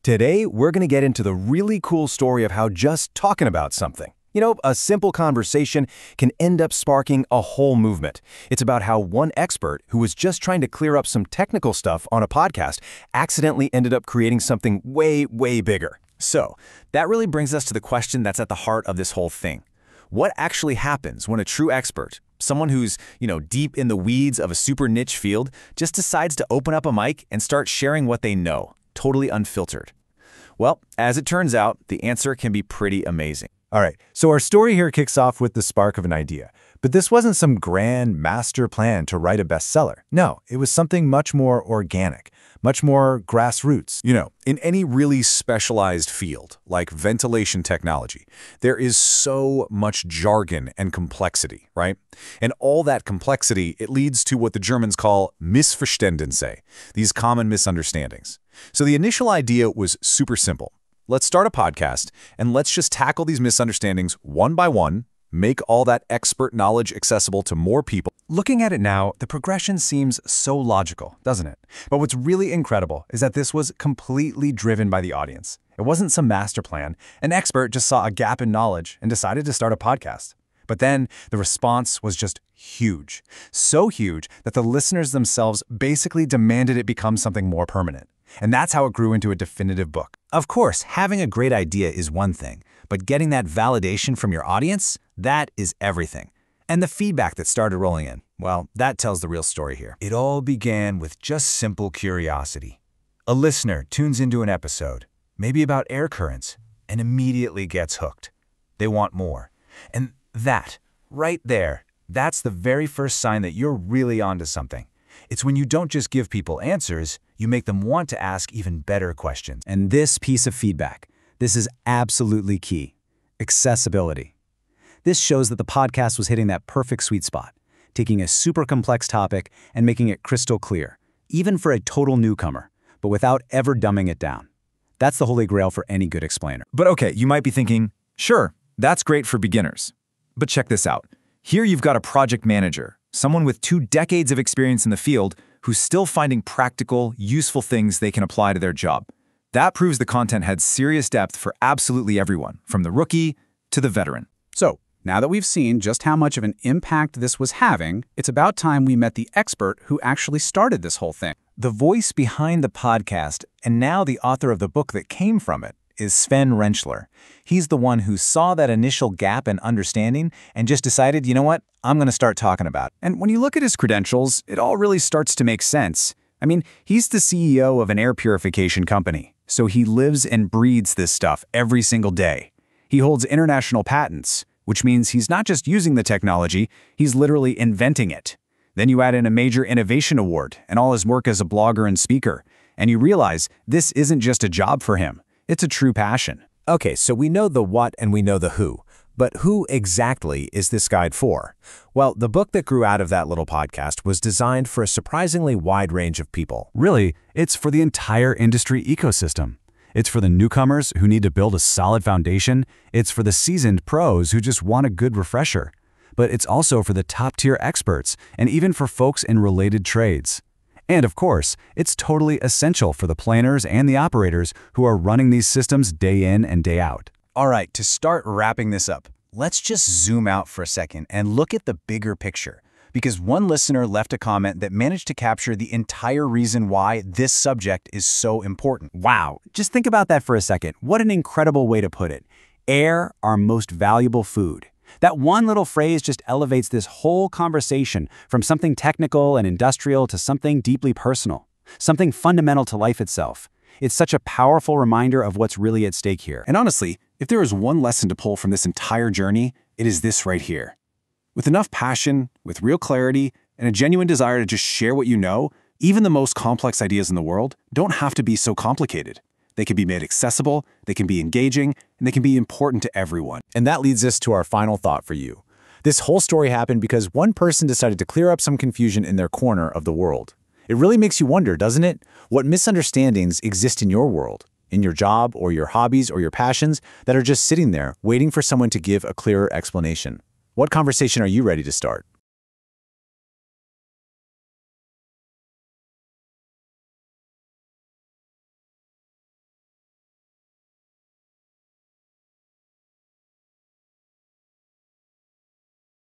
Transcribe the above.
Today, we're going to get into the really cool story of how just talking about something, a simple conversation can end up sparking a whole movement. It's about how one expert who was just trying to clear up some technical stuff on a podcast accidentally ended up creating something way, way bigger. So, that really brings us to the question that's at the heart of this whole thing. What actually happens when a true expert, someone who's, deep in the weeds of a super niche field, just decides to open up a mic and start sharing what they know, totally unfiltered? Well, as it turns out, the answer can be pretty amazing. All right, so our story here kicks off with the spark of an idea. But this wasn't some grand master plan to write a bestseller. No, it was something much more organic, much more grassroots. In any really specialized field, like ventilation technology, there is so much jargon and complexity, right? And all that complexity, it leads to what the Germans call Missverständnisse, these common misunderstandings. So the initial idea was super simple. Let's start a podcast, and let's just tackle these misunderstandings one by one, make all that expert knowledge accessible to more people. Looking at it now, the progression seems so logical, doesn't it? But what's really incredible is that this was completely driven by the audience. It wasn't some master plan. An expert just saw a gap in knowledge and decided to start a podcast. But then the response was just huge. So huge that the listeners themselves basically demanded it become something more permanent. And that's how it grew into a definitive book. Of course, having a great idea is one thing, but getting that validation from your audience, that is everything. And the feedback that started rolling in, well, that tells the real story here. It all began with just simple curiosity. A listener tunes into an episode, maybe about air currents, and immediately gets hooked. They want more. And that, right there, that's the very first sign that you're really onto something. It's when you don't just give people answers, you make them want to ask even better questions. And this piece of feedback, this is absolutely key. Accessibility. This shows that the podcast was hitting that perfect sweet spot, taking a super complex topic and making it crystal clear, even for a total newcomer, but without ever dumbing it down. That's the holy grail for any good explainer. But okay, you might be thinking, sure, that's great for beginners. But check this out. Here you've got a project manager, someone with 2 decades of experience in the field who's still finding practical, useful things they can apply to their job. That proves the content had serious depth for absolutely everyone, from the rookie to the veteran. So, now that we've seen just how much of an impact this was having, it's about time we met the expert who actually started this whole thing. The voice behind the podcast, and now the author of the book that came from it, is Sven Rentschler. He's the one who saw that initial gap in understanding and just decided, you know what, I'm going to start talking about it. And when you look at his credentials, it all really starts to make sense. I mean, he's the CEO of an air purification company, so he lives and breathes this stuff every single day. He holds international patents, which means he's not just using the technology, he's literally inventing it. Then you add in a major innovation award and all his work as a blogger and speaker, and you realize this isn't just a job for him. It's a true passion. Okay, so we know the what and we know the who. But who exactly is this guide for? Well, the book that grew out of that little podcast was designed for a surprisingly wide range of people. Really, it's for the entire industry ecosystem. It's for the newcomers who need to build a solid foundation. It's for the seasoned pros who just want a good refresher. But it's also for the top-tier experts and even for folks in related trades. And of course, it's totally essential for the planners and the operators who are running these systems day in and day out. All right, to start wrapping this up, let's just zoom out for a second and look at the bigger picture. Because one listener left a comment that managed to capture the entire reason why this subject is so important. Wow, just think about that for a second. What an incredible way to put it. Air, our most valuable food. That one little phrase just elevates this whole conversation from something technical and industrial to something deeply personal, something fundamental to life itself. It's such a powerful reminder of what's really at stake here. And honestly, if there is one lesson to pull from this entire journey, it is this right here. With enough passion, with real clarity, and a genuine desire to just share what you know, even the most complex ideas in the world don't have to be so complicated. They can be made accessible, they can be engaging, and they can be important to everyone. And that leads us to our final thought for you. This whole story happened because one person decided to clear up some confusion in their corner of the world. It really makes you wonder, doesn't it? What misunderstandings exist in your world, in your job or your hobbies or your passions that are just sitting there waiting for someone to give a clearer explanation? What conversation are you ready to start?